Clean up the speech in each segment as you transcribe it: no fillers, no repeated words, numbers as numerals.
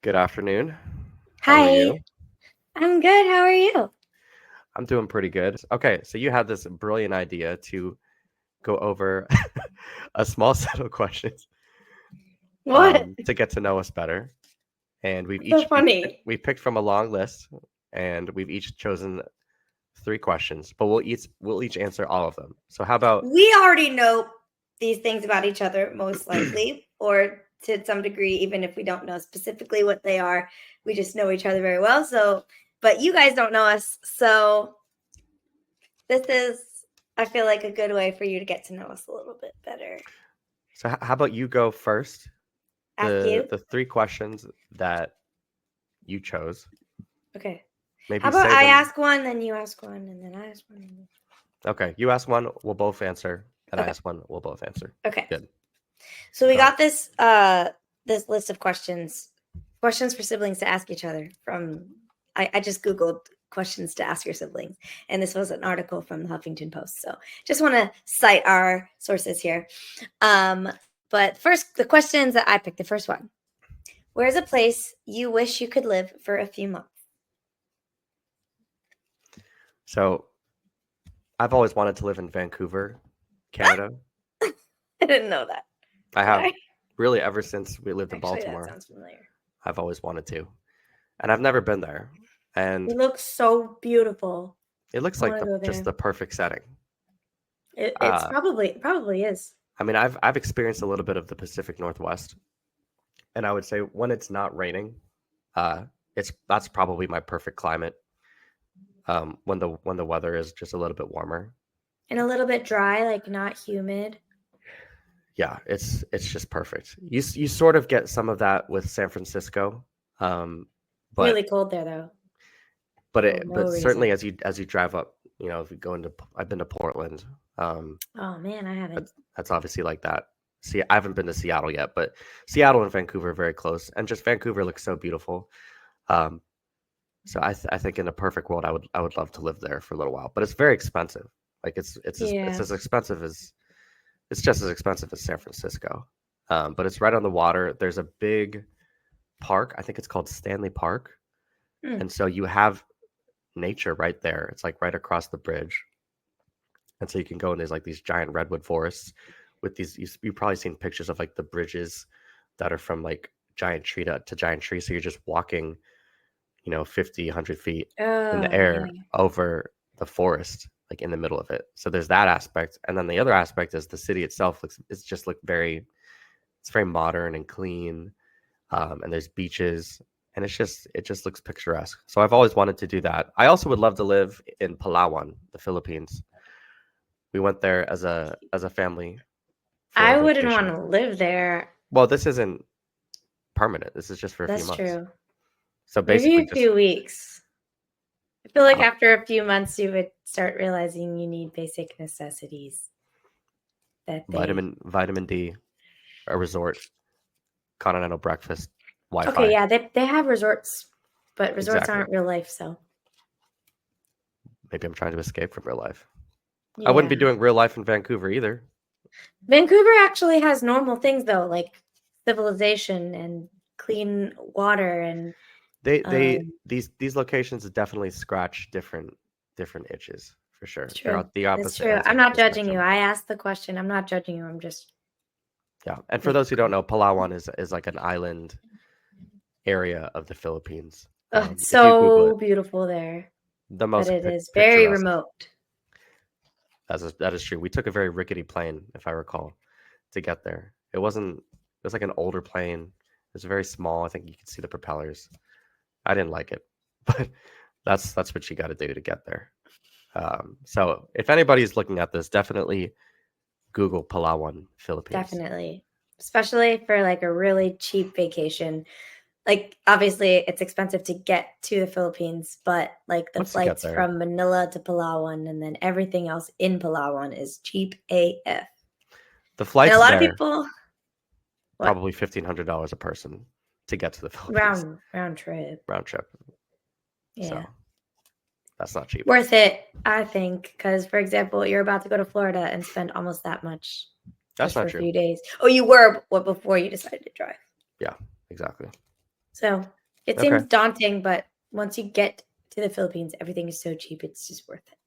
Good afternoon. How are Hi, you? I'm good. How are you? I'm doing pretty good. Okay, so you had this brilliant idea to go over a small set of questions What? to get to know us better, and So funny. we picked from a long list, and we've each chosen three questions, but we'll each answer all of them. So how about We already know these things about each other, most likely, or to some degree, even if we don't know specifically what they are, we just know each other very well. But you guys don't know us. So, this is, I feel like, a good way for you to get to know us a little bit better. how about you go first? Ask you? The three questions that you chose, Okay. How maybe about say I them. ask one, then you ask one, and then I ask one. Okay, you ask one, we'll both answer, and I Okay. ask one, we'll both answer. Okay. Good. So we Go. got this list of questions for siblings to ask each other from I just googled questions to ask your siblings, and this was an article from the Huffington Post, so just want to cite our sources here. But first, the questions that I picked, the first one: where's a place you wish you could live for a few months? So I've always wanted to live in Vancouver, Canada. I didn't know that. I Did have I? really ever since we lived in Actually, that Baltimore. sounds familiar. I've always wanted to, and I've never been there. And It looks so beautiful. it looks I like want to the go just there. the perfect setting. It's Uh, probably is. I mean, I've experienced a little bit of the Pacific Northwest, and I would say when it's not raining, uh, that's probably my perfect climate. When the weather is just a little bit warmer. And a little bit dry, like not humid. Yeah, it's just perfect. You sort of get some of that with San Francisco, um, but Really cold there though. For but no certainly reason. as you drive up, if you go into I've been to Portland. Oh man, I haven't. That's obviously like that. See, I haven't been to Seattle yet, but Seattle and Vancouver are very close, and just Vancouver looks so beautiful. Um, so I think in a perfect world, I would love to live there for a little while, but it's very expensive. Like it's Yeah. as expensive as it's just as expensive as San Francisco. But it's right on the water. There's a big park. I think it's called Stanley Park, Hmm. and so you have nature right there. It's like right across the bridge, and so you can go and there's like these giant redwood forests with these. You've probably seen pictures of like the bridges that are from like giant tree to giant tree. So you're just walking, 50, 100 feet in the Oh air yeah. over the forest, like in the middle of it. So there's that aspect, and then the other aspect is the city itself looks. It's just look very. It's very modern and clean, and there's beaches, and it just looks picturesque. So I've always wanted to do that. I also would love to live in Palawan, the Philippines. We went there as a family for a I wouldn't want vacation. to live there. Well, this isn't permanent. This is just for a few That's months. true. So Maybe basically, a just few weeks. I feel like uh, after a few months you would start realizing you need basic necessities that they vitamin D, a resort, continental breakfast, Okay, Wi-Fi. yeah, they have resorts, but resorts Exactly. aren't real life, so Maybe I'm trying to escape from real life. I wouldn't yeah. be doing real life in Vancouver either. Vancouver actually has normal things though, like civilization and clean water and They um these locations definitely scratch different itches for sure. it's They're true. at the It's opposite true. ends I'm of not the judging you. spectrum. I asked the question. I'm not judging you. I'm just Yeah, and for making those who don't fun. know, Palawan is like an island area of the Philippines. Oh, it's If you Google so it, beautiful there, the but most it is very picturesque. remote. That is true. We took a very rickety plane, if I recall, to get there. It was like an older plane. It was very small. I think you could see the propellers. I didn't like it, but that's what you got to do to get there. So if anybody's looking at this, definitely Google Palawan, Philippines. Definitely. Especially for like a really cheap vacation. Like obviously it's expensive to get to the Philippines, but like the Once you get flights there, from Manila to Palawan and then everything else in Palawan is cheap AF. the And a flights lot of there people what? probably $1,500 a person to get to the Philippines Round trip. round trip. So Yeah. that's not cheap. Worth it, I think, because for example, you're about to go to Florida and spend almost that much That's just for not a true. few days. Oh, you were what before you decided to drive. Yeah, exactly. So it Okay. seems daunting, but once you get to the Philippines, everything is so cheap. It's just worth it.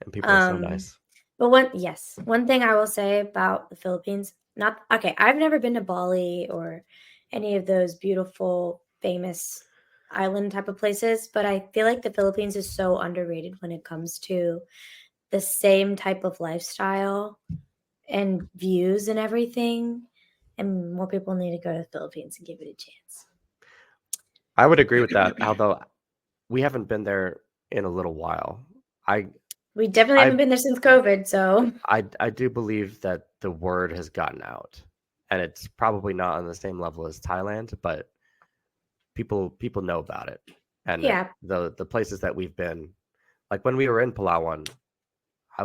And people are so nice. But one thing I will say about the Philippines, I've never been to Bali or any of those beautiful, famous island type of places, but I feel like the Philippines is so underrated when it comes to the same type of lifestyle and views and everything. And more people need to go to the Philippines and give it a chance. I would agree with that, although we haven't been there in a little while. We definitely I haven't been there since COVID, so I do believe that the word has gotten out, and it's probably not on the same level as Thailand, but people know about it. And yeah. the places that we've been, like when we were in Palawan,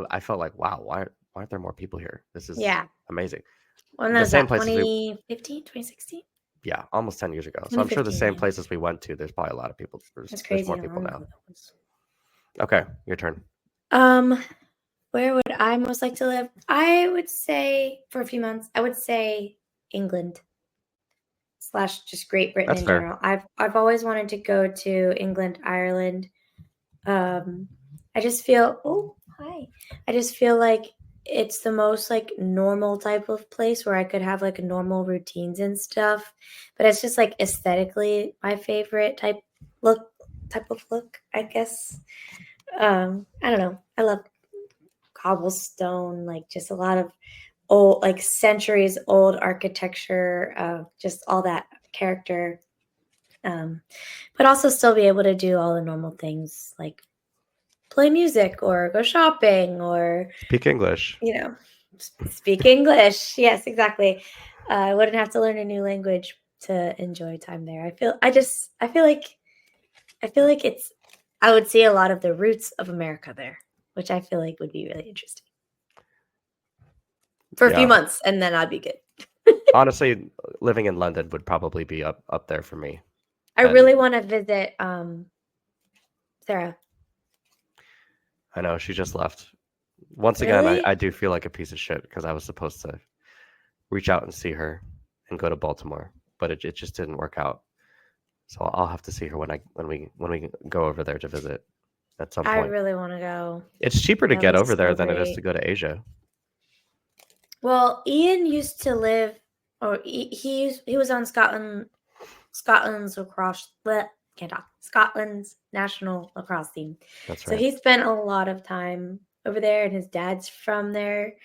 I felt like, wow, why aren't there more people here? This is Yeah. amazing. When The was same that? places we 2015, 2016? Yeah, almost 10 years ago. So I'm sure the 2015, same yeah. places we went to, there's probably a lot of people. That's There's crazy more how people long ago now. that was. Okay, your turn. Where would I most like to live? I would say for a few months, I would say England / just Great Britain That's in fair. general. I've always wanted to go to England, Ireland. I just feel I just feel like it's the most like normal type of place where I could have like normal routines and stuff. But it's just like aesthetically my favorite type of look, I guess. I don't know. I love cobblestone, like just a lot of old, like centuries old architecture, just all that character. But also still be able to do all the normal things like play music or go shopping or, Speak English. speak English. Yes, exactly. I wouldn't have to learn a new language to enjoy time there. I feel like I would see a lot of the roots of America there, which I feel like would be really interesting. For a few Yeah. months, and then I'd be good. Honestly, living in London would probably be up there for me. I really want to visit Sarah. I know she just left. Once again, Really? I do feel like a piece of shit because I was supposed to reach out and see her and go to Baltimore, but it just didn't work out. So I'll have to see her when we go over there to visit at some I point. really want to go. It's cheaper to That get looks over there so than it is to great. go to Asia. Well, Ian used to live, or he was on Scotland's lacrosse. Can't talk. Scotland's national lacrosse team. That's So right. he spent a lot of time over there, and his dad's from there.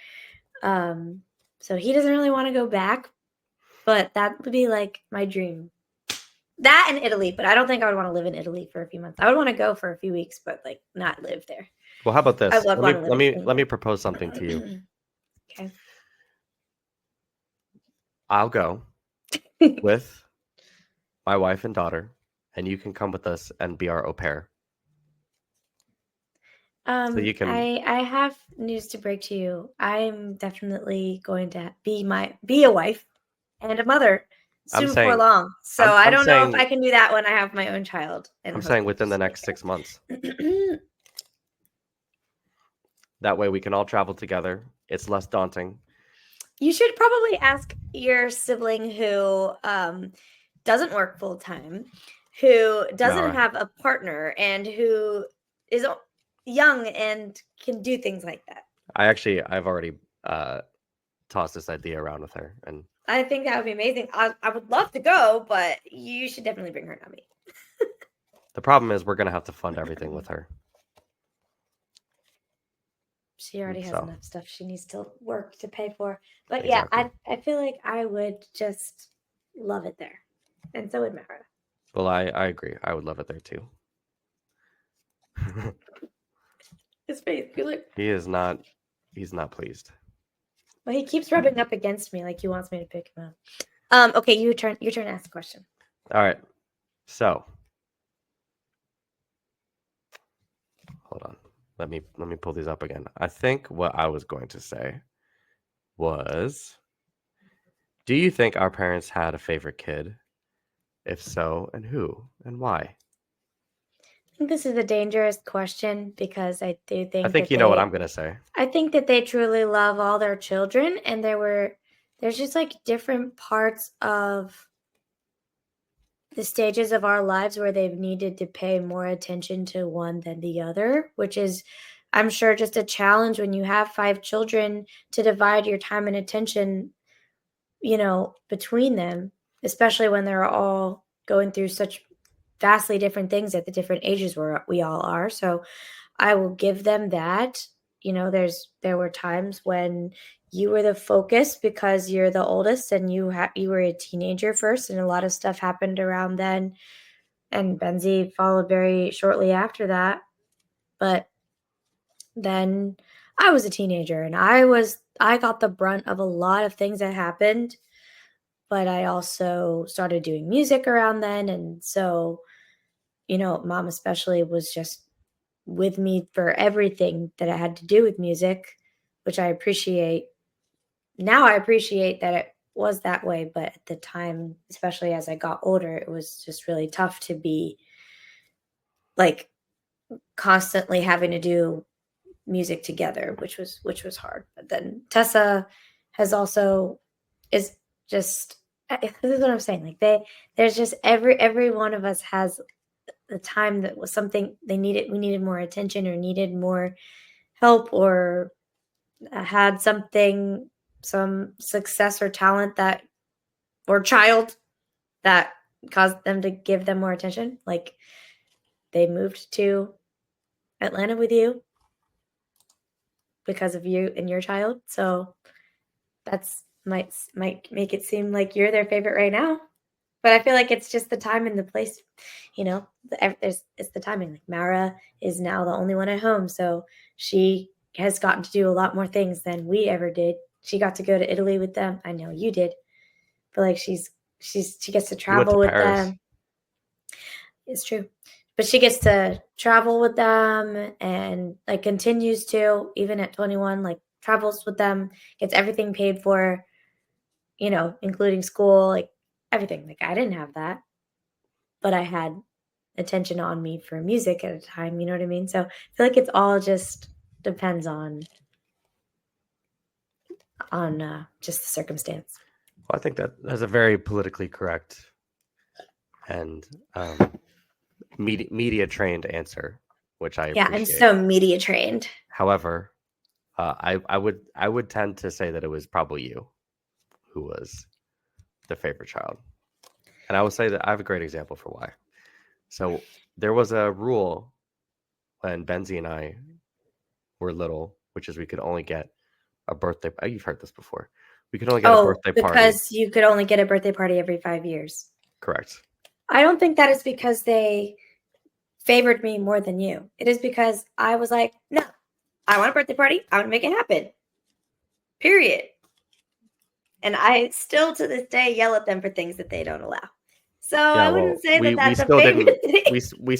So he doesn't really want to go back, but that would be like my dream. That and Italy, but I don't think I would want to live in Italy for a few months. I would want to go for a few weeks, but like not live there. Well, how about I this? would want to live in Let me England. propose something to you. Okay. I'll go with my wife and daughter, and you can come with us and be our au pair. So you can. I have news to break to you. I'm definitely going to be a wife and a mother I'm soon before saying. long. So I I'm don't know if saying. I can do that when I have my own child and I'm saying husband. within the next 6 months. That way we can all travel together. It's less daunting. You should probably ask your sibling who doesn't work full time, who doesn't No, have a partner, and who is young and can do things like that. I've already tossed this idea around with her, and I think that would be amazing. I would love to go, but you should definitely bring her, not me. the problem is we're gonna have to fund everything with her. She already has So enough stuff she needs to work to pay for. But yeah, exactly. I feel like I would just love it there. And so would Mara. Well, I agree. I would love it there too. His face. He's not pleased. Well, he keeps rubbing up against me like he wants me to pick him up. Okay, your turn to ask a question. All right. So hold on. Let me pull these up again. I think what I was going to say was, do you think our parents had a favorite kid? If so, and who and why? I think this is a dangerous question because I do think I think that you know what I'm going to say. I think that they truly love all their children, and there's just like different parts of the stages of our lives where they've needed to pay more attention to one than the other, which is, I'm sure, just a challenge when you have 5 children to divide your time and attention, between them, especially when they're all going through such vastly different things at the different ages where we all are. So I will give them that. There were times when you were the focus because you're the oldest and you were a teenager first, and a lot of stuff happened around then. And Benzie followed very shortly after that. But then I was a teenager, and I got the brunt of a lot of things that happened. But I also started doing music around then, and so mom especially was just with me for everything that I had to do with music, which I appreciate. Now I appreciate that it was that way, but at the time, especially as I got older, it was just really tough to be like constantly having to do music together, which was hard. But then Tessa has also is just this is what I'm saying. Like there's just every one of us has the time that was something they needed. We needed more attention or needed more help or had some success or talent that or child that caused them to give them more attention. Like they moved to Atlanta with you because of you and your child. So that's might make it seem like you're their favorite right now. But I feel like it's just the time and the place, it's the timing. Like Mara is now the only one at home, so she has gotten to do a lot more things than we ever did. She got to go to Italy with them. I know you did, but like she gets to You went to travel with Paris. them. It's true, but she gets to travel with them and like continues to even at 21, like travels with them, gets everything paid for, including school, like everything. Like I didn't have that, but I had attention on me for music at a time, you know what I mean? So I feel like it's all just depends on just the circumstance. Well, I think that's a very politically correct and media trained answer, which I Yeah, I'm appreciate. so media trained. However, I would tend to say that it was probably you who was the favorite child, and I would say that I have a great example for why. So there was a rule when Benzie and I were little, which is we could only get a birthday. You've heard this before. We could only get a Oh, birthday party. because you could only get a birthday party every 5 years. Correct. I don't think that is because they favored me more than you. It is because I was like, no, I want a birthday party. I want to make it happen. Period. And I still to this day yell at them for things that they don't allow. So Yeah. I Well, wouldn't say that we that's a still didn't. favorite thing. We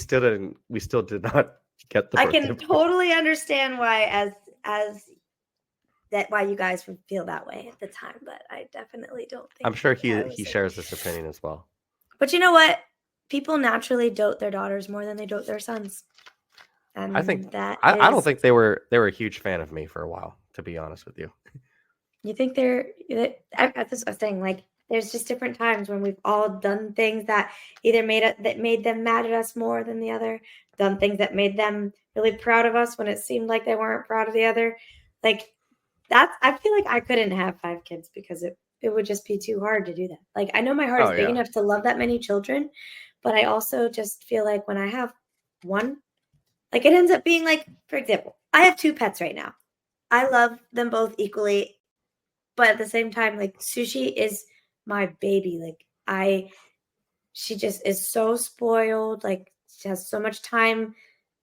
still did not get the I birthday can party. totally understand why as that why you guys would feel that way at the time, but I definitely don't think I'm sure that I he was like. shares this opinion as well. But you know what? People naturally dote their daughters more than they dote their sons. I think And that I don't is think they were a huge fan of me for a while, to be honest with you. you think that's this thing like there's just different times when we've all done things that either made them mad at us more than the other, done things that made them really proud of us when it seemed like they weren't proud of the other. Like that's I feel like I couldn't have 5 kids because it would just be too hard to do that. Like I know my heart is Oh big yeah. enough to love that many children, but I also just feel like when I have one, like it ends up being like, for example, I have 2 pets right now. I love them both equally, but at the same time, like Sushi is my baby. Like she just is so spoiled. Like she has so much time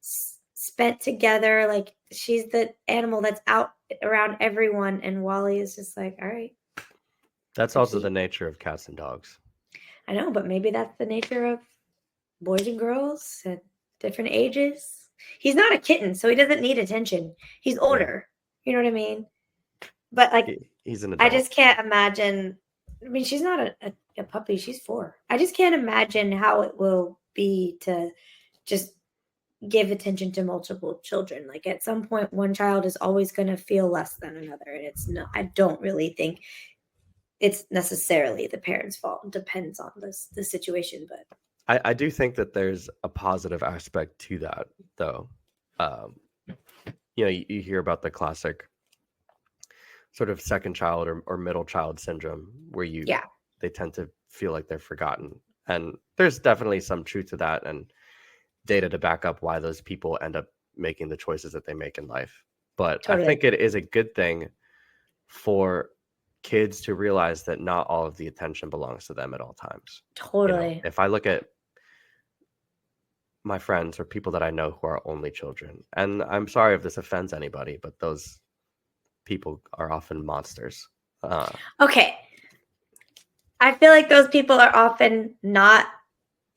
spent together. Like she's the animal that's out around everyone, and Wally is just like, all right. That's Like also the nature of cats and dogs. I know, but maybe that's the nature of boys and girls at different ages. He's not a kitten, so he doesn't need attention. He's Yeah. older. You know what I mean? But like He's an I adult. just can't imagine. I mean, she's not a puppy. She's 4. I just can't imagine how it will be to just give attention to multiple children. Like at some point, one child is always going to feel less than another. And it's not, I don't really think it's necessarily the parents' fault. It depends on the situation. But I do think that there's a positive aspect to that, though. Um, you hear about the classic sort of second child or middle child syndrome where Yeah, they tend to feel like they're forgotten. And there's definitely some truth to that and data to back up why those people end up making the choices that they make in life. But I totally. think it is a good thing for kids to realize that not all of the attention belongs to them at all times. Totally. If I look at my friends or people that I know who are only children, and I'm sorry if this offends anybody, but those people are often monsters. Uh, Okay. I feel like those people are often not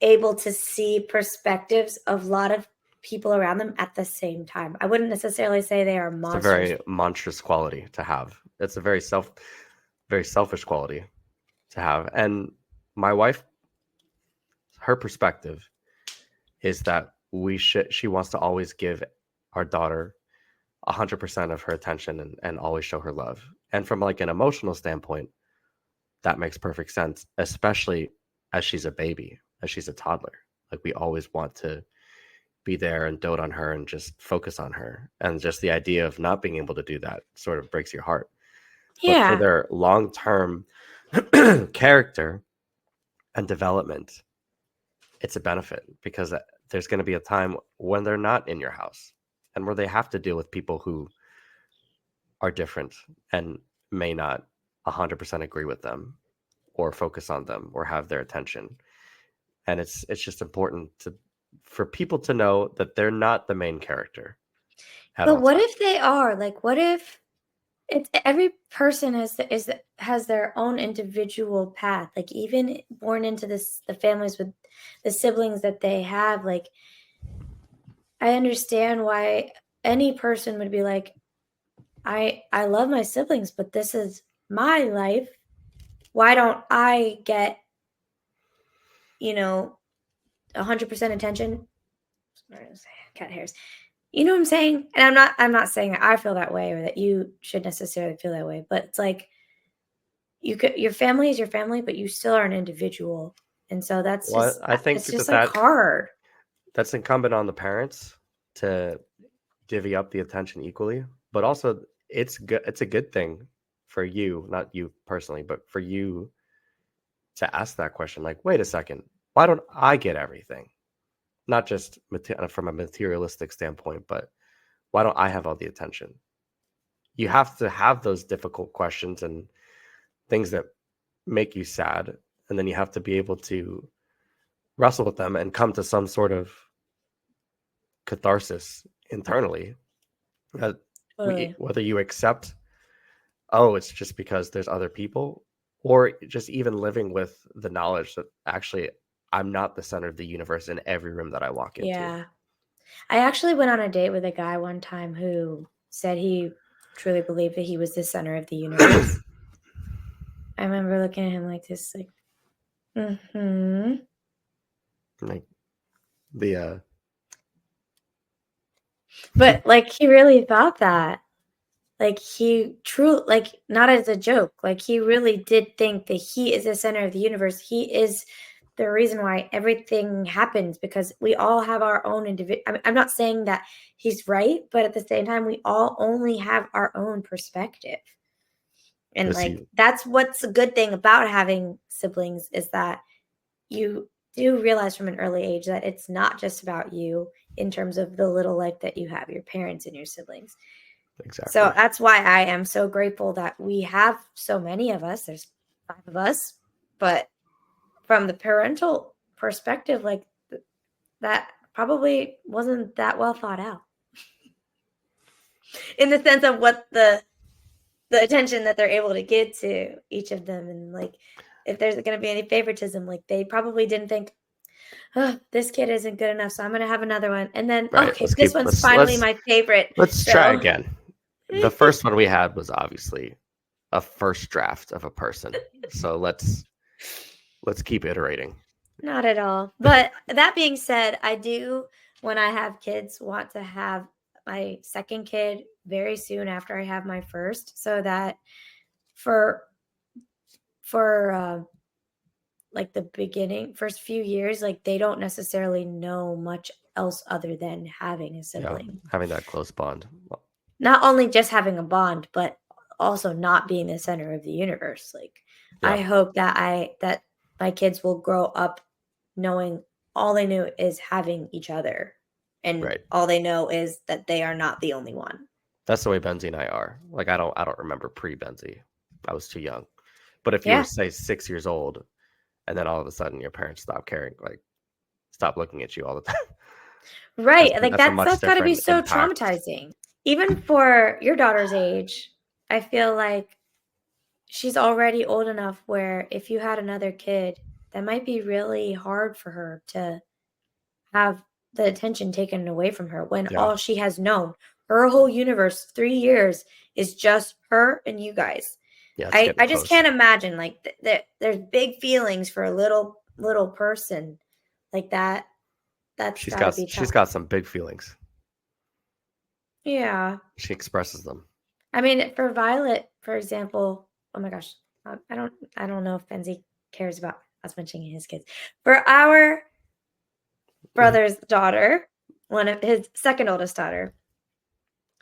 able to see perspectives of a lot of people around them at the same time. I wouldn't necessarily say they are it's a monsters. very monstrous quality to have. It's a very selfish quality to have. And my wife, her perspective is that she wants to always give our daughter 100% of her attention and always show her love. And from like an emotional standpoint, that makes perfect sense, especially as she's a baby, as she's a toddler. Like we always want to be there and dote on her and just focus on her. And just the idea of not being able to do that sort of breaks your heart. But for Yeah. their long-term character and development, it's a benefit because there's going to be a time when they're not in your house and where they have to deal with people who are different and may not 100% agree with them or focus on them or have their attention. And it's just important for people to know that they're not the main character at But all what times. if they are? Like, what if it's every person has their own individual path. Like even born into the families with the siblings that they have, like I understand why any person would be like, I love my siblings, but this is my life. Why don't I get, you know, 100% attention? Sorry, cat hairs. You know what I'm saying? And I'm not saying that I feel that way or that you should necessarily feel that way, but it's like your family is your family, but you still are an individual. And so that's Well, just I think it's just that like hard. that's incumbent on the parents to divvy up the attention equally, but also it's a good thing for you, not you personally, but for you to ask that question like, wait a second, why don't I get everything? Not just from a materialistic standpoint, but why don't I have all the attention? You have to have those difficult questions and things that make you sad, and then you have to be able to wrestle with them and come to some sort of catharsis internally. Uh, Totally. whether you accept, oh, it's just because there's other people, or just even living with the knowledge that actually I'm not the center of the universe in every room that I walk into. Yeah. I actually went on a date with a guy one time who said he truly believed that he was the center of the universe. I remember looking at him like this, like, mm-hmm. Like the But like he really thought that. Like he true like not as a joke. Like he really did think that he is the center of the universe. He is the reason why everything happens because we all have our own individual. I'm not saying that he's right, but at the same time, we all only have our own perspective. And does like he that's what's a good thing about having siblings is that you do realize from an early age that it's not just about you in terms of the little life that you have, your parents and your siblings. So exactly? that's why I am so grateful that we have so many of us. There's 5 of us, but from the parental perspective, like that probably wasn't that well thought out in the sense of what the attention that they're able to give to each of them, and like if there's going to be any favoritism, like they probably didn't think, oh, this kid isn't good enough, so I'm going to have another one, and then Right. okay, this one's finally my favorite. Let's try So again. The first one we had was obviously a first draft of a person. So let's keep iterating. not at all. But that being said, I do, when I have kids, want to have my second kid very soon after I have my first, so that for like the beginning, first few years, like they don't necessarily know much else other than having a Yeah, sibling. having that close bond. Not only just having a bond, but also not being the center of the universe. Like I Yeah, hope that my kids will grow up knowing all they knew is having each other. And right. all they know is that they are not the only one. That's the way Benzie and I are. Like I don't remember pre-Benzie. I was too young. But if you were Yeah. say 6 years old, and then all of a sudden your parents stop caring, like stop looking at you all the time, Right. Like that's a much that's got to be different so impact. traumatizing. Even for your daughter's age, I feel like she's already old enough where if you had another kid, that might be really hard for her to have the attention taken away from her when Yeah, all she has known, her whole universe, 3 years is just her and you guys. yeah, it's I getting I just close. can't imagine like there's big feelings for a little person like that. That's She's got to got be she's tough. got some big feelings. Yeah. She expresses them. I mean, for Violet, for example, oh my gosh, I don't know if Benzie cares about us mentioning his kids. For our Mhm. brother's daughter, one of his second oldest daughter.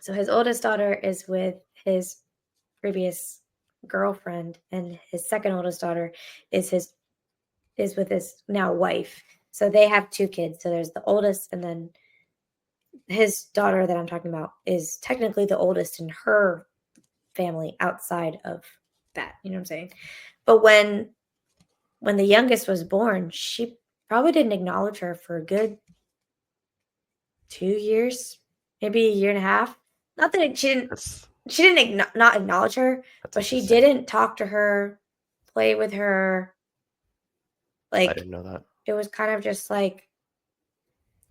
So his oldest daughter is with his previous girlfriend, and his second oldest daughter is with his now wife. So they have two kids. So there's the oldest, and then his daughter that I'm talking about is technically the oldest in her family outside of that. You know what I'm saying? But when the youngest was born, she probably didn't acknowledge her for a good 2 years, maybe a year and a half. Not that That's she didn't not acknowledge her, that's but she interesting. didn't talk to her, play with her. I Like didn't know that. it was kind of just like,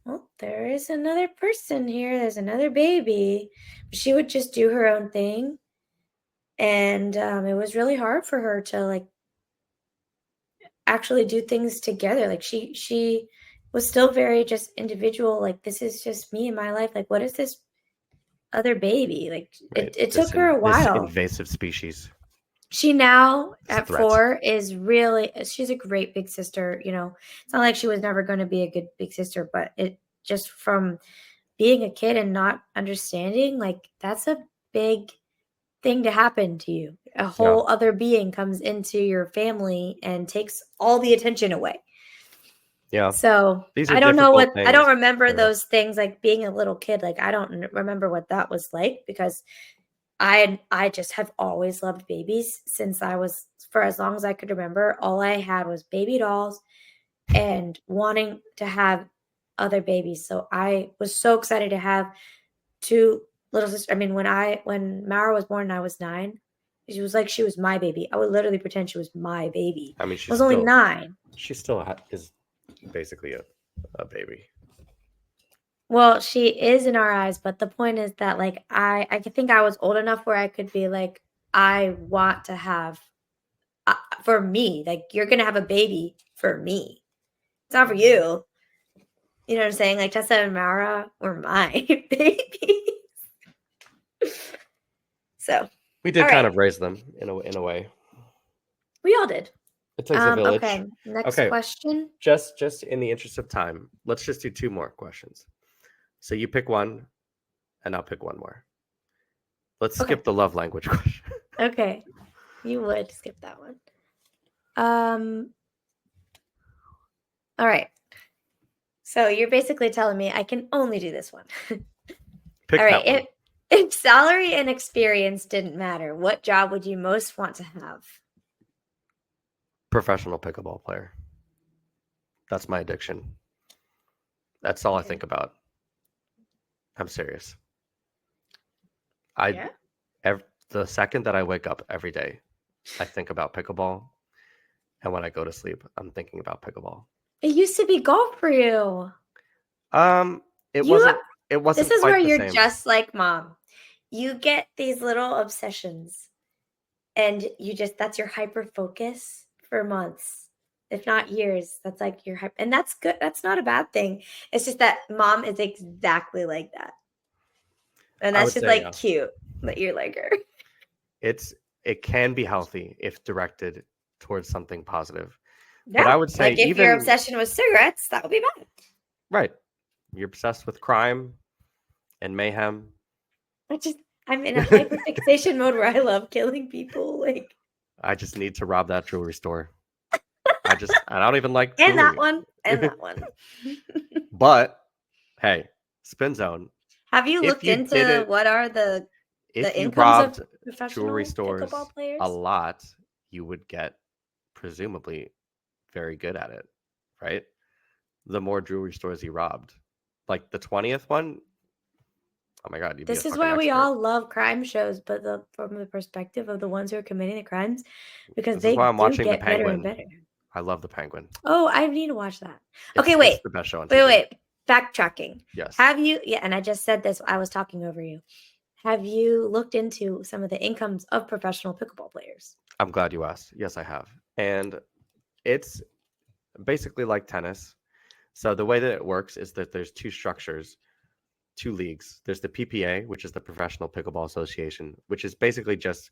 well, there is another person here. There's another baby. But she would just do her own thing, and it was really hard for her to like actually do things together. Like she was still very just individual. Like this is just me in my life. Like what is this other baby? Like Right. it took her a This while. invasive species. She now This at threat. 4 is really she's a great big sister, you know. It's not like she was never gonna be a good big sister, but it just from being a kid and not understanding, like, that's a big thing to happen to you. A Yeah. whole other being comes into your family and takes all the attention away. Yeah. So, These are I don't know difficult what I things don't remember to those things, like, being a little kid, like, I don't remember what that was like because I just have always loved babies since I was for as long as I could remember, all I had was baby dolls and wanting to have other babies. So I was so excited to have 2 little sisters. I mean, when Mara was born and I was 9, she was like she was my baby. I would literally pretend she was my baby. I mean I was only 9. she still is basically a baby. Well, she is in our eyes, but the point is that, like, I could think I was old enough where I could be like, "I want to have for me, like, you're gonna have a baby for me. It's not for you." You know what I'm saying? Like, Tessa and Mara were my babies. So, We did kind alright. of raise them in a way. We all did. It takes a village. Okay, next Okay, question. just in the interest of time, let's just do two more questions. So you pick one, and I'll pick one more. Let's Okay, skip the love language question. okay. You would skip that one. Um, alright. So you're basically telling me I can only do this one. Pick Alright, that one. if salary and experience didn't matter, what job would you most want to have? Professional pickleball player. That's my addiction. That's all I Okay. think about. I'm serious. I Yeah? the second that I wake up every day, I think about pickleball, and when I go to sleep, I'm thinking about pickleball. It used to be golf for you. Um, it You wasn't it This wasn't is where quite the you're same. just like mom. You get these little obsessions and you just that's your hyper focus for months, if not years. That's like your hyper, and that's good. That's not a bad thing. It's just that mom is exactly like that. And I that's would just say, like yeah. cute that you're like her. It can be healthy if directed towards something positive. But I Yeah. would say Like if your even obsession was cigarettes, that would be bad. right, you're obsessed with crime and mayhem. I'm in a hyperfixation mode where I love killing people. Like, I just need to rob that jewelry store. I don't even like and that jewelry. one, and that one. But hey, spin zone. Have you If looked you did into it, what are the if you incomes of robbed jewelry professional pickleball stores a players? lot, you would get presumably very good at it, right? The more jewelry stores you robbed, like the 20th one, oh my god, you'd be a This is fucking why we expert. all love crime shows, but from the perspective of the ones who are committing the crimes, because This is why they I'm do watching The get better and Penguin. better. I love The Penguin. Oh, I need to watch that. Okay, It's the best show on TV. wait. Backtracking. Yes. Have you? Yeah, and I just said this. I was talking over you. Have you looked into some of the incomes of professional pickleball players? I'm glad you asked. Yes, I have. And it's basically like tennis. So the way that it works is that there's two structures, two leagues. There's the PPA, which is the Professional Pickleball Association, which is basically just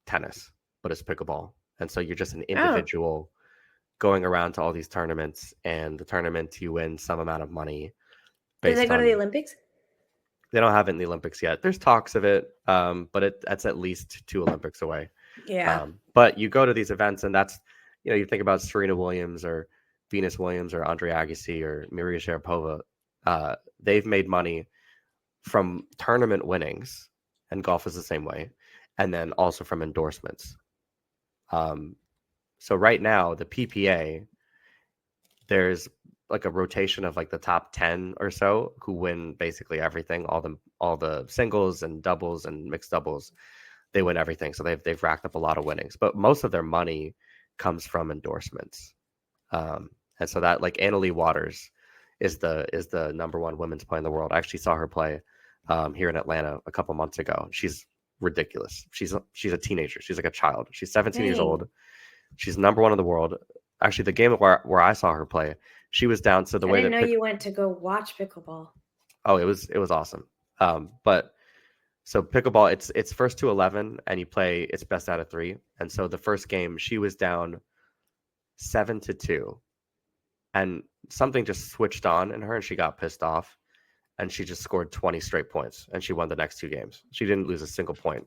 tennis, but it's pickleball. And so you're just an Oh, individual going around to all these tournaments, and the tournament you win some amount of money do they based go to the on. Olympics? They don't have it in the Olympics yet. There's talks of it, but that's at least two Olympics away. Yeah. But you go to these events, and that's, you think about Serena Williams or Venus Williams or Andre Agassi or Maria Sharapova. They've made money from tournament winnings, and golf is the same way, and then also from endorsements. So right now, the PPA, there's like a rotation of like the top 10 or so who win basically everything, all the singles and doubles and mixed doubles. They win everything. So they've racked up a lot of winnings, but most of their money comes from endorsements. And so that, like, Anna Leigh Waters is the number one women's player in the world. I actually saw her play here in Atlanta a couple months ago. She's ridiculous. She's a teenager. She's like a child. She's 17 years Dang. old. She's number one in the world. Actually, the game where I saw her play, she was down. So the I way didn't that know you went to go watch pickleball. it was awesome. But so pickleball, it's first to 11, and you play. It's best out of three. And so the first game, she was down 7-2, and something just switched on in her, and she got pissed off, and she just scored 20 straight points, and she won the next two games. She didn't lose a single point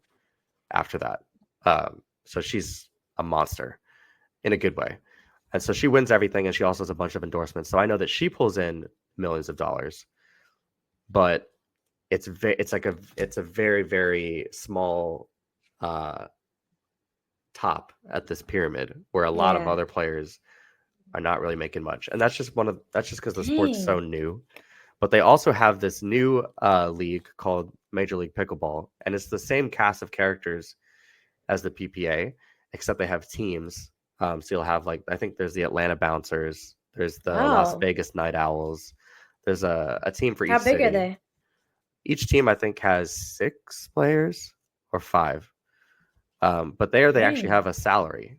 after that. So she's a monster in a good way. And so she wins everything, and she also has a bunch of endorsements. So I know that she pulls in millions of dollars, but it's a very, very small top at this pyramid, where a lot of Yeah. other players are not really making much. And that's just because the sport's so Dang. new. But they also have this new league called Major League Pickleball, and it's the same cast of characters as the PPA, except they have teams. So you'll have, like, I think there's the Atlanta Bouncers, there's the Las Oh, Vegas Night Owls, there's a team for how each big are city. they? Each team, I think, has 6 players or 5. But there they actually Dang. have a salary.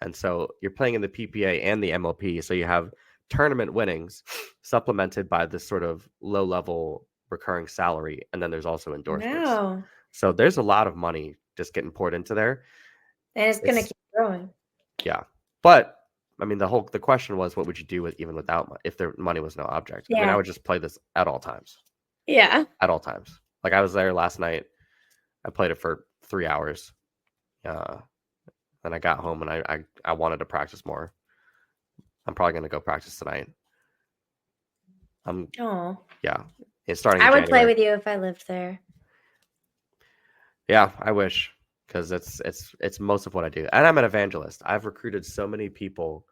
And so you're playing in the PPA and the MLP. So you have tournament winnings supplemented by this sort of low level recurring salary. And then there's also endorsements. Wow. So there's a lot of money just getting poured into there. And it's gonna It's, keep growing. yeah. But I mean, the question was, what would you do even without if their money was no object? I mean, I Yeah. would just play this at all times. Yeah. At all times. Like, I was there last night. I played it for 3 hours. Uh, and I got home, and I wanted to practice more. I'm probably going to go practice tonight. Oh. Yeah, it's starting in I would play January. with you if I lived there. Yeah, I wish, because it's most of what I do, and I'm an evangelist. I've recruited so many people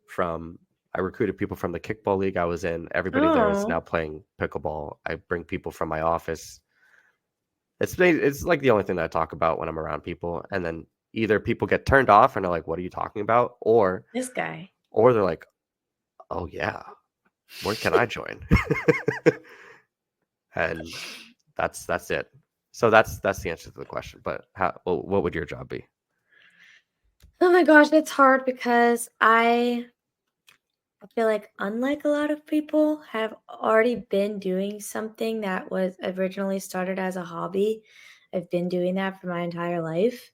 from. I recruited people from the kickball league I was in. Everybody there is now Oh. playing pickleball. I bring people from my office. It's like the only thing that I talk about when I'm around people, and then either people get turned off and they're like, "What are you talking about?" This guy. or they're like, "Oh yeah, where can I join?" And that's it. So that's the answer to the question. But what would your job be? Oh my gosh, it's hard because I feel like, unlike a lot of people, have already been doing something that was originally started as a hobby. I've been doing that for my entire life.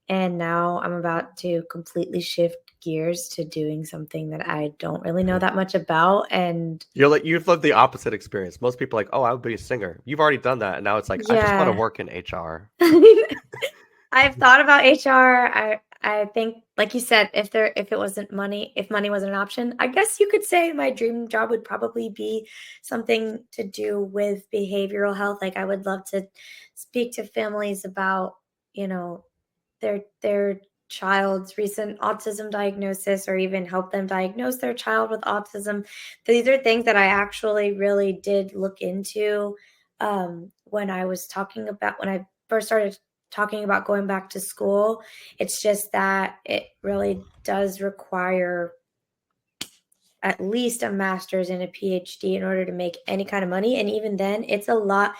And now I'm about to completely shift gears to doing something that I don't really know that much about. And You've lived the opposite experience. Most people are like, oh, I would be a singer. You've already done that, and now it's like, I just want to yeah, work in HR. I've thought about HR. I think, like you said, if money wasn't an option, I guess you could say my dream job would probably be something to do with behavioral health. Like I would love to speak to families about, you know, their child's recent autism diagnosis, or even help them diagnose their child with autism. These are things that I actually really did look into when I first started talking about going back to school. It's just that it really does require at least a master's and a PhD in order to make any kind of money. And even then, it's a lot.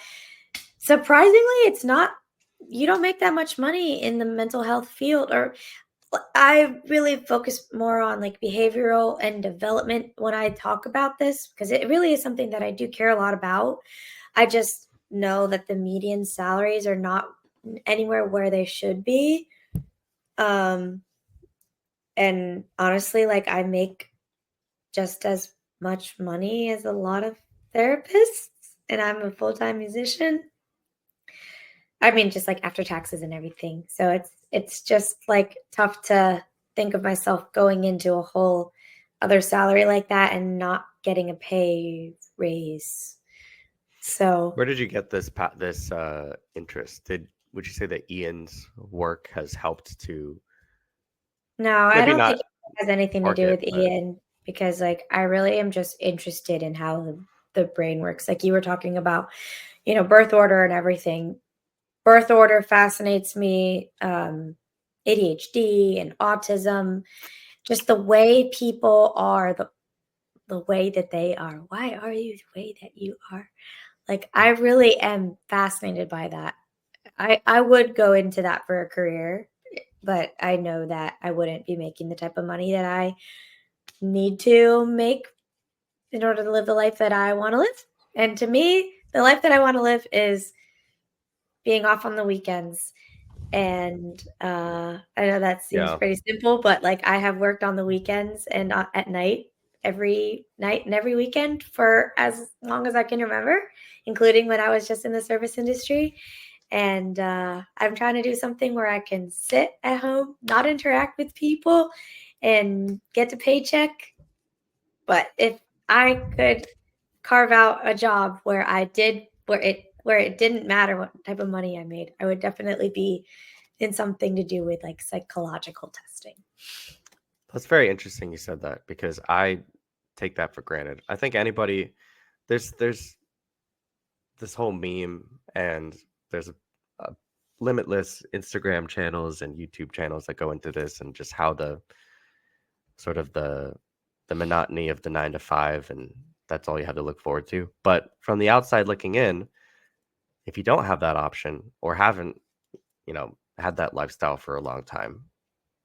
Surprisingly, it's not, you don't make that much money in the mental health field. Or I really focus more on like behavioral and development when I talk about this, because it really is something that I do care a lot about. I just know that the median salaries are not anywhere where they should be. Um, and honestly, like I make just as much money as a lot of therapists, and I'm a full-time musician. I mean, just like after taxes and everything. So it's just like tough to think of myself going into a whole other salary like that and not getting a pay raise. So Where did you get this interest? Would you say that Ian's work has helped to no, I maybe don't think not it has anything to spark do it, with but Ian, because like I really am just interested in how the brain works. Like you were talking about, birth order and everything. Birth order fascinates me. ADHD and autism, just the way people are, the way that they are. Why are you the way that you are? Like I really am fascinated by that. I would go into that for a career, but I know that I wouldn't be making the type of money that I need to make in order to live the life that I want to live. And to me, the life that I want to live is being off on the weekends. And I know that seems yeah. pretty simple, but like I have worked on the weekends and at night, every night and every weekend for as long as I can remember, including when I was just in the service industry. And I'm trying to do something where I can sit at home, not interact with people, and get a paycheck. But if I could carve out a job where it didn't matter what type of money I made, I would definitely be in something to do with like psychological testing. That's very interesting you said that because I take that for granted. I think anybody there's this whole meme and there's a limitless Instagram channels and YouTube channels that go into this and just how the sort of the monotony of the 9 to 5 and that's all you have to look forward to. But from the outside looking in, if you don't have that option or haven't, had that lifestyle for a long time,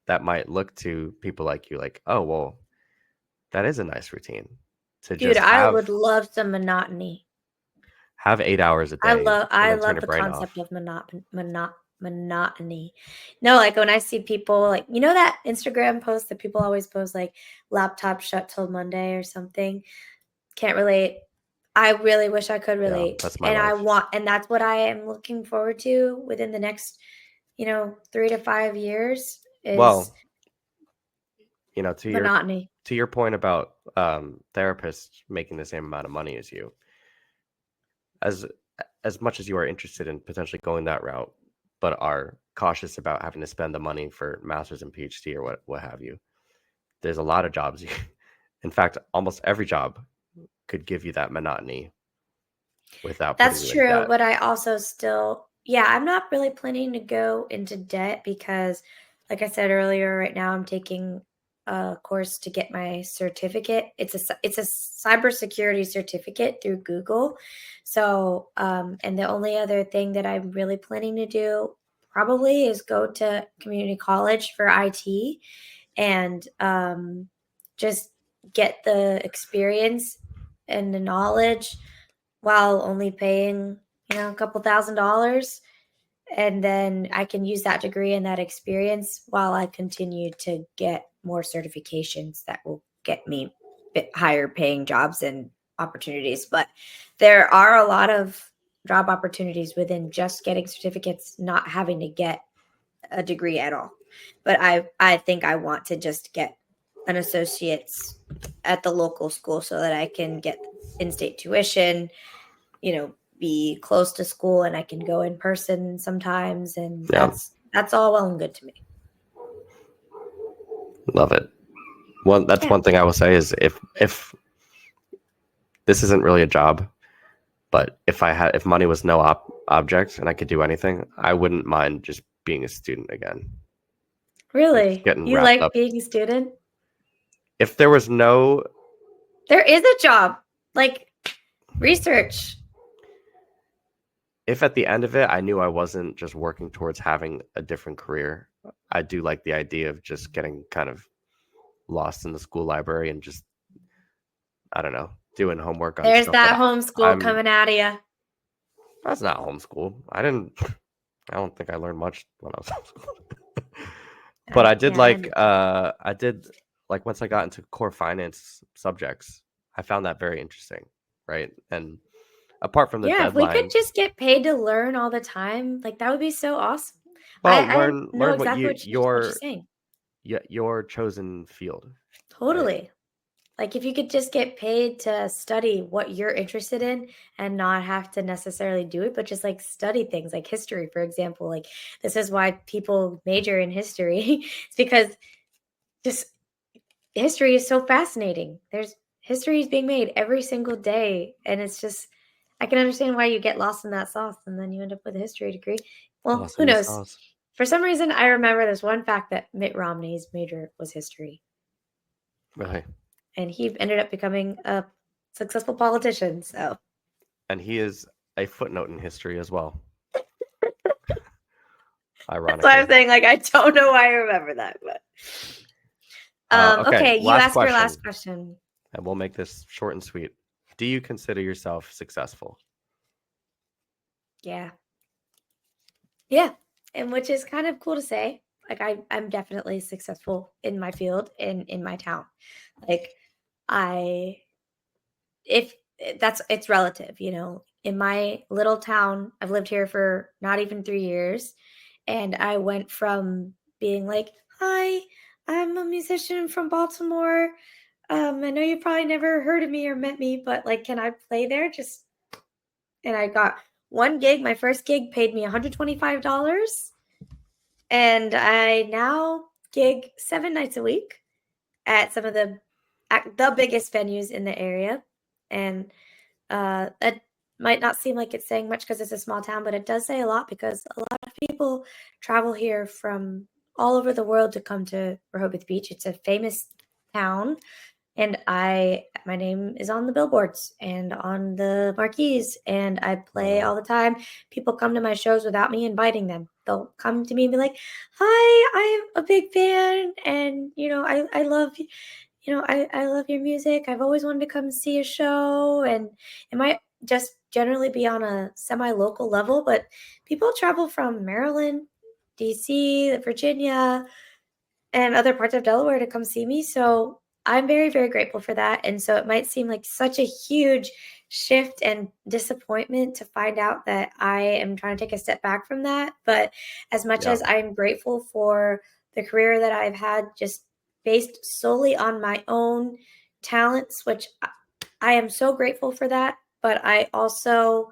that might look to people like you like, oh, well, that is a nice routine to Dude, just I would love some monotony. have 8 hours a I day love and I then turn love your the brain concept off. of monotony. No, like when I see people, like that Instagram post that people always post, like laptop shut till Monday or something. Can't relate. I really wish I could Yeah, relate. that's my And life. that's what I am looking forward to within the next, 3 to 5 years is Well, you know, monotony. to your point about therapists making the same amount of money as you, as as much as you are interested in potentially going that route, but are cautious about having to spend the money for master's and PhD or what have you. There's a lot of jobs. In fact, almost every job could give you that monotony without putting That's you in true, debt. but I also still, yeah, I'm not really planning to go into debt because, like I said earlier, right now I'm taking a course to get my certificate. It's a cybersecurity certificate through Google. So, and the only other thing that I'm really planning to do probably is go to community college for IT and just get the experience and the knowledge while only paying, a couple $1,000. And then I can use that degree and that experience while I continue to get more certifications that will get me higher paying jobs and opportunities. But there are a lot of job opportunities within just getting certificates, not having to get a degree at all. But I think I want to just get an associate's at the local school so that I can get in-state tuition, be close to school, and I can go in person sometimes, and Yeah. that's all well and good to me. Love it. Well, that's Yeah. one thing I will say is if this isn't really a job, but if money was no object and I could do anything, I wouldn't mind just being a student again. Like just Really? getting You wrapped like up. being a student? If there was no, There is a job, like research. if at the end of it I knew I wasn't just working towards having a different career, I do like the idea of just getting kind of lost in the school library and just, I don't know, doing homework on There's stuff that that homeschool I'm. coming out of you. That's not homeschool. I don't think I learned much when I was homeschooled. But I did like once I got into core finance subjects, I found that very interesting, right? And apart from the Yeah, if we could deadline, just get paid to learn all the time, like that would be so awesome. well, I know learn what exactly you what you're saying. your chosen field, right? Totally. Like if you could just get paid to study what you're interested in and not have to necessarily do it, but just like study things like history, for example. Like this is why people major in history. It's because just history is so fascinating. There's history is being made every single day. And it's just I can understand why you get lost in that sauce and then you end up with a history degree. Well, Lost who in the knows? sauce. For some reason I remember this one fact that Mitt Romney's major was history. Really. And he ended up becoming a successful politician. So And he is a footnote in history as well. that's why I'm Ironically. saying, like, I don't know why I remember that, but Okay, okay, you last ask your question, last question. and we'll make this short and sweet. Do you consider yourself successful? Yeah. Yeah. And which is kind of cool to say. Like I'm definitely successful in my field and in my town. Like I if it's relative, In my little town, I've lived here for not even 3 years, and I went from being like, "Hi, I'm a musician from Baltimore. I know you've probably never heard of me or met me, but like, can I play there?" And I got one gig. My first gig paid me $125, and I now gig 7 nights a week at some of the biggest venues in the area, and that might not seem like it's saying much because it's a small town, but it does say a lot because a lot of people travel here from all over the world to come to Rehoboth Beach. It's a famous town, and my name is on the billboards and on the marquees, and I play all the time. People come to my shows without me inviting them. They'll come to me and be like, "Hi, I'm a big fan, and I love I love your music. I've always wanted to come see a show." And it might just generally be on a semi-local level, but people travel from Maryland, DC, Virginia, and other parts of Delaware to come see me. So I'm very, very grateful for that. And so it might seem like such a huge shift and disappointment to find out that I am trying to take a step back from that. But as much Yeah. as I'm grateful for the career that I've had just based solely on my own talents, which I am so grateful for that. But I also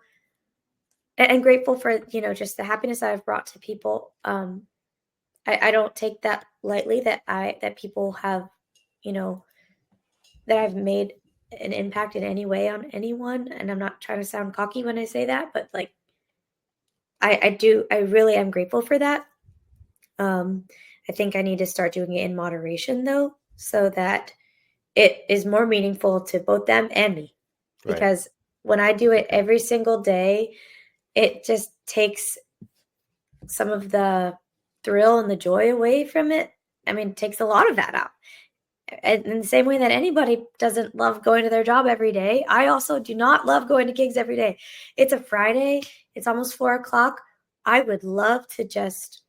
am grateful for, just the happiness I've brought to people. I don't take that lightly that people have, you know, that I've made an impact in any way on anyone. And I'm not trying to sound cocky when I say that, but like I really am grateful for that. Um, I think I need to start doing it in moderation though, so that it is more meaningful to both them and me. Right. Because when I do it every single day, it just takes some of the thrill and the joy away from it. I mean, it takes a lot of that out. And in the same way that anybody doesn't love going to their job every day, I also do not love going to gigs every day. It's a Friday. It's almost 4 o'clock. I would love to just,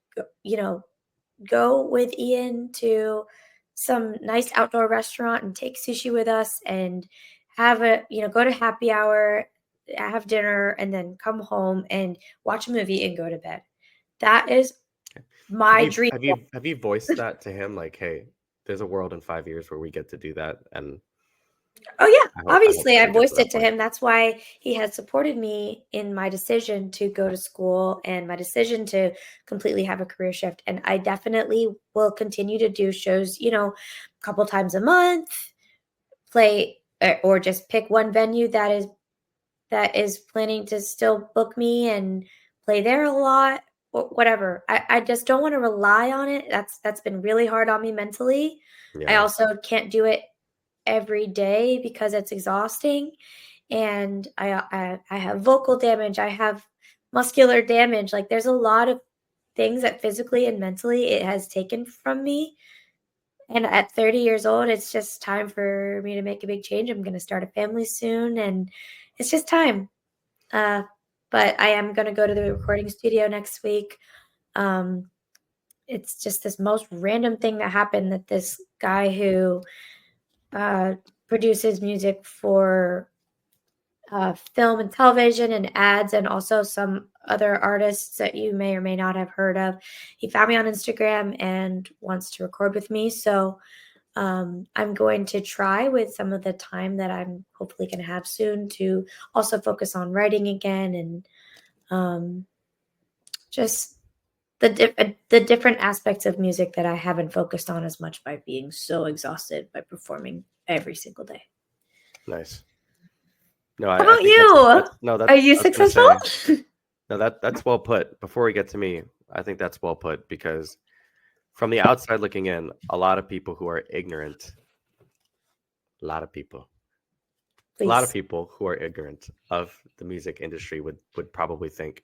go with Ian to some nice outdoor restaurant and take sushi with us and go to happy hour, have dinner, and then come home and watch a movie and go to bed. That is Have my you dream. have you have you voiced that to him? Like, hey, there's a world in 5 years where we get to do that, and Oh yeah, I hope obviously that I we get to voiced that it to point. him. That's why he has supported me in my decision to go to school and my decision to completely have a career shift. And I definitely will continue to do shows, a couple times a month, play or just pick one venue that is planning to still book me and play there a lot or whatever. I just don't want to rely on it. That's been really hard on me mentally. I Yeah, also can't do it every day because it's exhausting, and I have vocal damage, I have muscular damage, like, there's a lot of things that physically and mentally it has taken from me, and at 30 years old, it's just time for me to make a big change. I'm gonna start a family soon, and it's just time, uh, but I am gonna go to the recording studio next week. um, it's just this most random thing that happened that this guy who uh, produces music for film and television and ads, and also some other artists that you may or may not have heard of. He found me on Instagram and wants to record with me. So I'm going to try with some of the time that I'm hopefully going to have soon to also focus on writing again and just the different aspects of music that I haven't focused on as much by being so exhausted by performing every single day. nice. No, How I about think that's you? that's no that Are you I was gonna successful? say no that's well put. Before we get to me, I think that's well put because from the outside looking in, a lot of people who are ignorant, a lot of people, a lot of Please. people who are ignorant of the music industry would probably think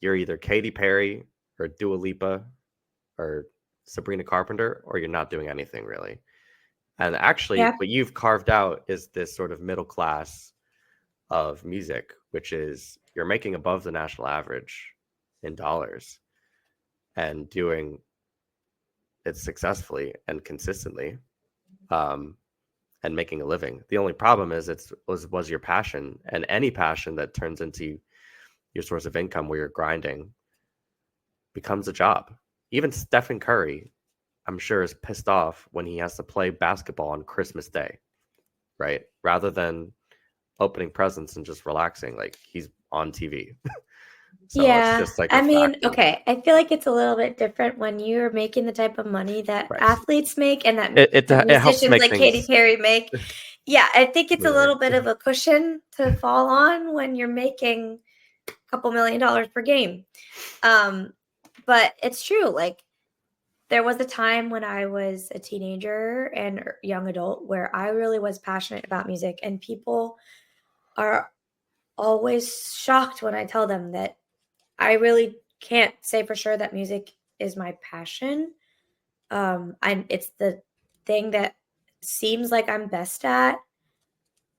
you're either Katy Perry or Dua Lipa or Sabrina Carpenter, or you're not doing anything really. And actually, Yeah. what you've carved out is this sort of middle class of music, which is you're making above the national average in dollars and doing it successfully and consistently, um, and making a living. The only problem is was your passion, and any passion that turns into your source of income where you're grinding becomes a job. Even Stephen Curry, I'm sure, is pissed off when he has to play basketball on Christmas Day, right? Rather than opening presents and just relaxing, like he's on TV. So it's Yeah. just like a I mean, factor, okay. I feel like it's a little bit different when you're making the type of money that right? athletes make and that It helps musicians make like Katy things Perry make. Yeah, I think it's a smoother. little bit of a cushion to fall on when you're making a couple $1,000,000 per game. Um, but it's true. Like, there was a time when I was a teenager and young adult where I really was passionate about music, and people are always shocked when I tell them that I really can't say for sure that music is my passion. It's the thing that seems like I'm best at,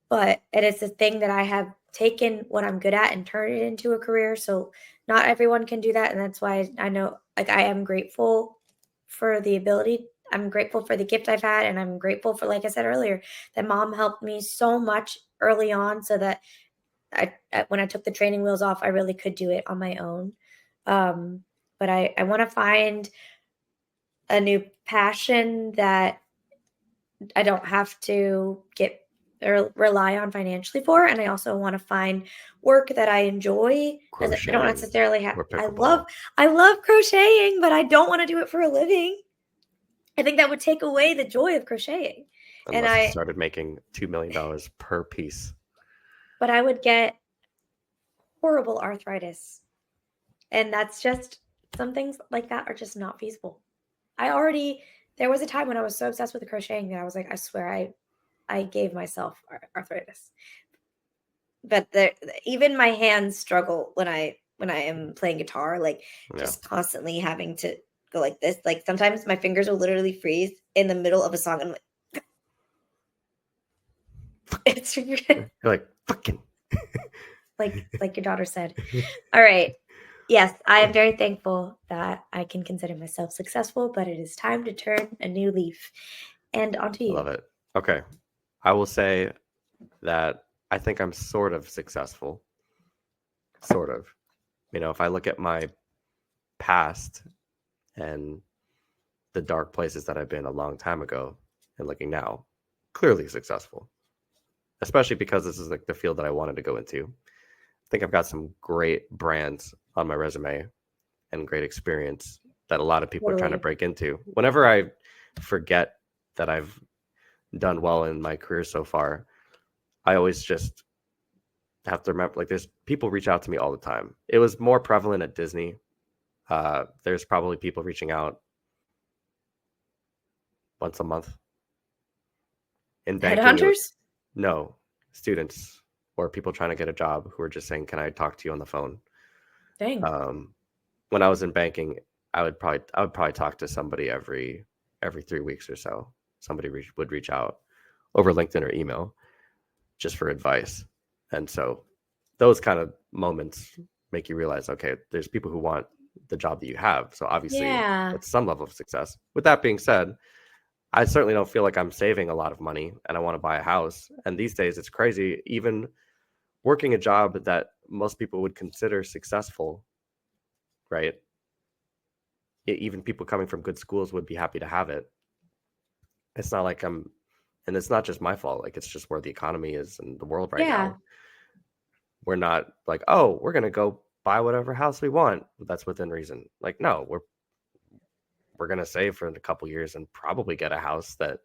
but it is the thing that I have taken what I'm good at and turned it into a career. So not everyone can do that, and that's why I know, like, I am grateful for the ability. I'm grateful for the gift I've had, and I'm grateful for, like I said earlier, that mom helped me so much early on, so that when I took the training wheels off, I really could do it on my own. Um, but I want to find a new passion that I don't have to get or rely on financially for, and I also want to find work that I enjoy because I don't Crocheting necessarily have. or I love pickleball, I love crocheting, but I don't want to do it for a living. I think that would take away the joy of crocheting, and unless you started making $2 million per piece. but I would get horrible arthritis, and that's just some things like that are just not feasible. There was a time when I was so obsessed with the crocheting that I was like, I swear I gave myself arthritis. But even my hands struggle when I am playing guitar, like, Yeah. just constantly having to go like this. Like, sometimes my fingers will literally freeze in the middle of a song. And it's You're like, fucking. like your daughter said. All right. yes, I am very thankful that I can consider myself successful, but it is time to turn a new leaf. And on to I you. love it. Okay. I will say that I think I'm sort of successful. Sort of. If I look at my past and the dark places that I've been a long time ago and looking now, clearly successful. Especially because this is like the field that I wanted to go into. I think I've got some great brands on my resume and great experience that a lot of people are trying to Totally. break into. Whenever I forget that I've done well in my career so far, I always just have to remember, like, there's people reach out to me all the time. It was more prevalent at Disney. There's probably people reaching out once a month. In banking, it was Headhunters? no students or people trying to get a job who are just saying, "Can I talk to you on the phone?" Dang. Um, when I was in banking, I would probably talk to somebody every 3 weeks or so. Somebody would reach out over LinkedIn or email just for advice, and so those kind of moments make you realize, okay, there's people who want the job that you have. So obviously, Yeah. it's some level of success. With that being said, I certainly don't feel like I'm saving a lot of money, and I want to buy a house. And these days, it's crazy. Even working a job that most people would consider successful, right? Even people coming from good schools would be happy to have it. It's not like and it's not just my fault. Like, it's just where the economy is in the world right Yeah. now. We're not like, oh, we're gonna go buy whatever house we want. That's within reason. Like, no, we're gonna save for a couple years and probably get a house that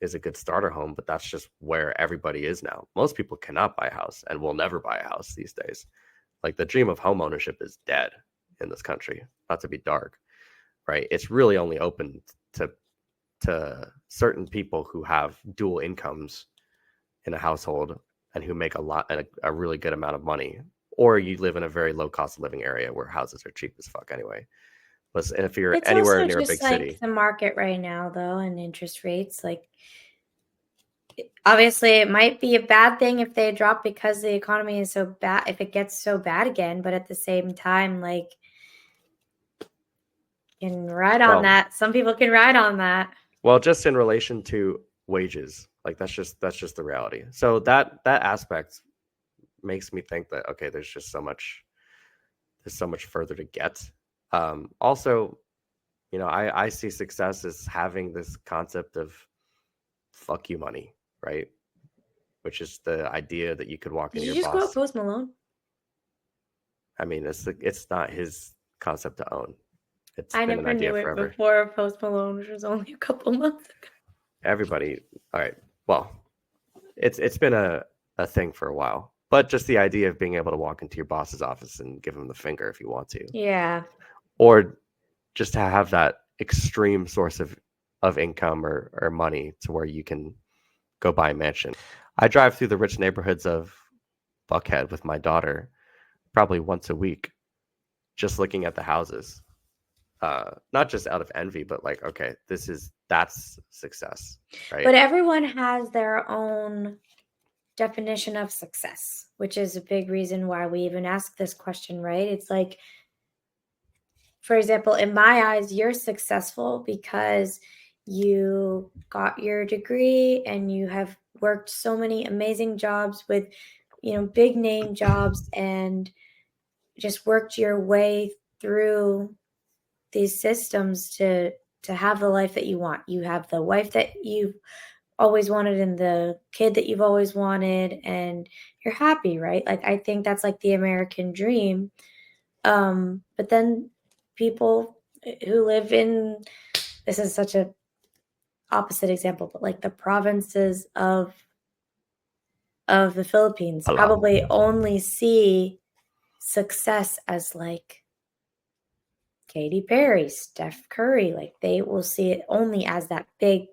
is a good starter home. But that's just where everybody is now. Most people cannot buy a house and will never buy a house these days. Like, the dream of home ownership is dead in this country. Not to be dark, right? It's really only open to certain people who have dual incomes in a household and who make a really good amount of money, or you live in a very low cost of living area where houses are cheap as fuck anyway. But if you're It's anywhere also near a just big like city, the market right now, though, and interest rates. Like, obviously, it might be a bad thing if they drop because the economy is so bad, if it gets so bad again. But at the same time, like, you can ride on well, that. Some people can ride on that. just in relation to wages, like that's just the reality. So that aspect makes me think that, okay, there's so much further to get. Also, I see success as having this concept of fuck you money, right? Which is the idea that you could walk Did into you your just quote boss. Post Malone? I mean, it's not his concept to own. It's I been an never idea knew it forever. before Post Malone, which was only a couple months ago. Everybody, all right. Well, it's been a thing for a while, but just the idea of being able to walk into your boss's office and give him the finger if you want to, Yeah. or just to have that extreme source of income or money to where you can go buy a mansion. I drive through the rich neighborhoods of Buckhead with my daughter probably once a week, just looking at the houses. Not just out of envy, but like, okay, that's success, right? But everyone has their own definition of success, which is a big reason why we even ask this question, right? It's like, for example, in my eyes, you're successful because you got your degree and you have worked so many amazing jobs with, big name jobs, and just worked your way through these systems to have the life that you want. You have the wife that you've always wanted and the kid that you've always wanted, and you're happy, right? Like, I think that's like the American dream. But then people who live in, this is such a opposite example, but like the provinces of the Philippines Hello. probably only see success as like Katy Perry, Steph Curry. Like, they will see it only as that big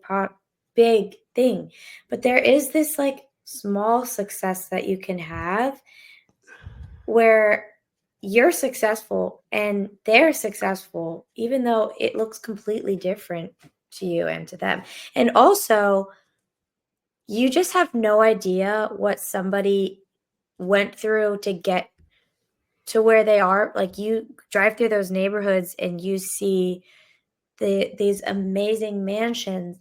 thing. But there is this like small success that you can have where you're successful and they're successful, even though it looks completely different to you and to them. And also, you just have no idea what somebody went through to get to where they are. Like, you drive through those neighborhoods and you see these amazing mansions,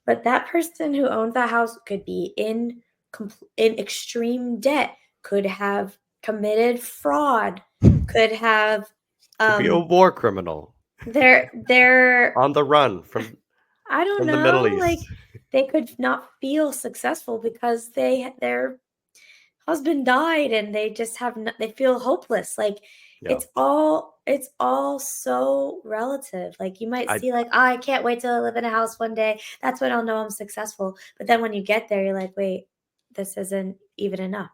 but that person who owns that house could be in extreme debt, could have committed fraud, could have Could be a war criminal they're on the run from I don't the Middle know, like, East. they could not feel successful because their husband died and they just have no, they feel hopeless. Like, Yeah. it's all so relative. Like, you might I see, like, "Oh, I can't wait till I live in a house one day. That's when I'll know I'm successful." But then when you get there, you're like, "Wait, this isn't even enough."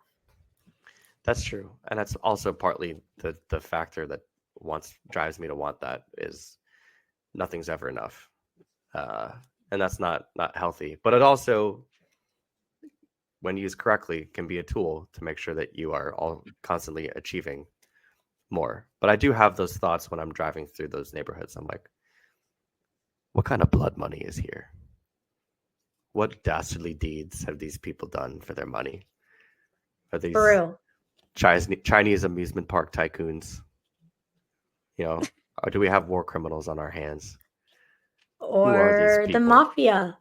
That's true. And that's also partly the factor that drives me to want that is nothing's ever enough. And that's not healthy. But it also, when used correctly, can be a tool to make sure that you are all constantly achieving more. But I do have those thoughts when I'm driving through those neighborhoods. I'm like, what kind of blood money is here? What dastardly deeds have these people done for their money? Are For these real. Chinese amusement park tycoons? You know, or do we have war criminals on our hands? Who are these Or the people? mafia.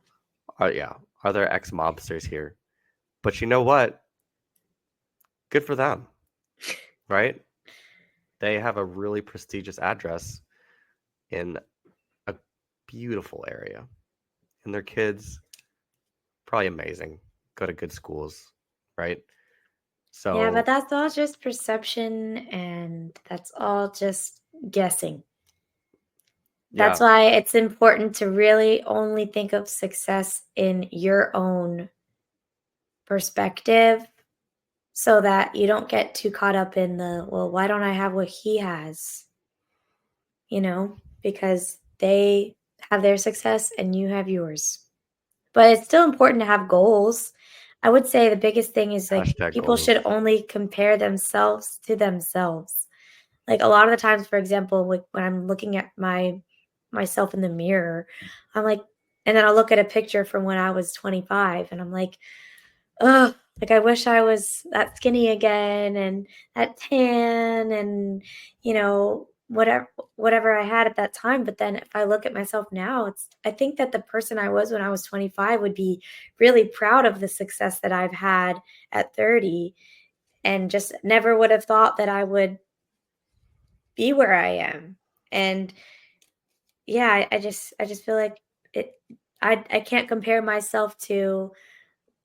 Are there ex mobsters here? But you know what? Good for them, right? They have a really prestigious address in a beautiful area, and their kids probably amazing, go to good schools, right? Yeah, but So that's all just perception and that's all just guessing. That's yeah, why it's important to really only think of success in your own perspective so that you don't get too caught up in the, well, why don't I have what he has? Because they have their success and you have yours. But it's still important to have goals. I would say the biggest thing is, like, hashtag people goals. should only compare themselves to themselves. Like, a lot of the times, for example, like, when I'm looking at myself in the mirror, I'm like, and then I'll look at a picture from when I was 25 and I'm like, "Ugh, like, I wish I was that skinny again and that tan and, whatever I had at that time." But then if I look at myself now, I think that the person I was when I was 25 would be really proud of the success that I've had at 30, and just never would have thought that I would be where I am. And yeah, I just feel like it I can't compare myself to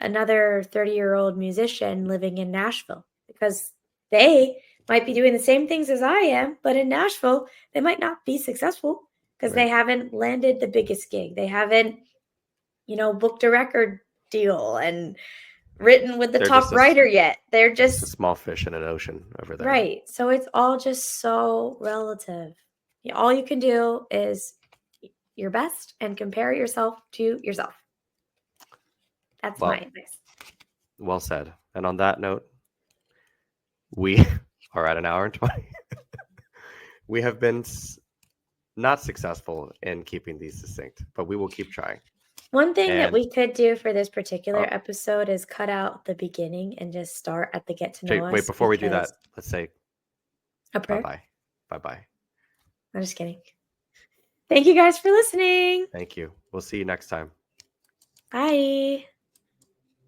another 30-year-old musician living in Nashville, because they might be doing the same things as I am, but in Nashville, they might not be successful because Right. they haven't landed the biggest gig. They haven't, booked a record deal and written with the They're top writer yet. They're just a just small fish in an ocean over there. right. So it's all just so relative. All you can do is your best and compare yourself to yourself. That's my Well, advice. well said. And on that note, we are at an hour and 20. We have been not successful in keeping these succinct, but we will keep trying. One thing that And we could do for this particular oh, episode is cut out the beginning and just start at the get to know wait, us, before we do because that, let's say a bye prayer. bye. Bye bye. I'm just kidding. Thank you guys for listening. Thank you. We'll see you next time. Bye.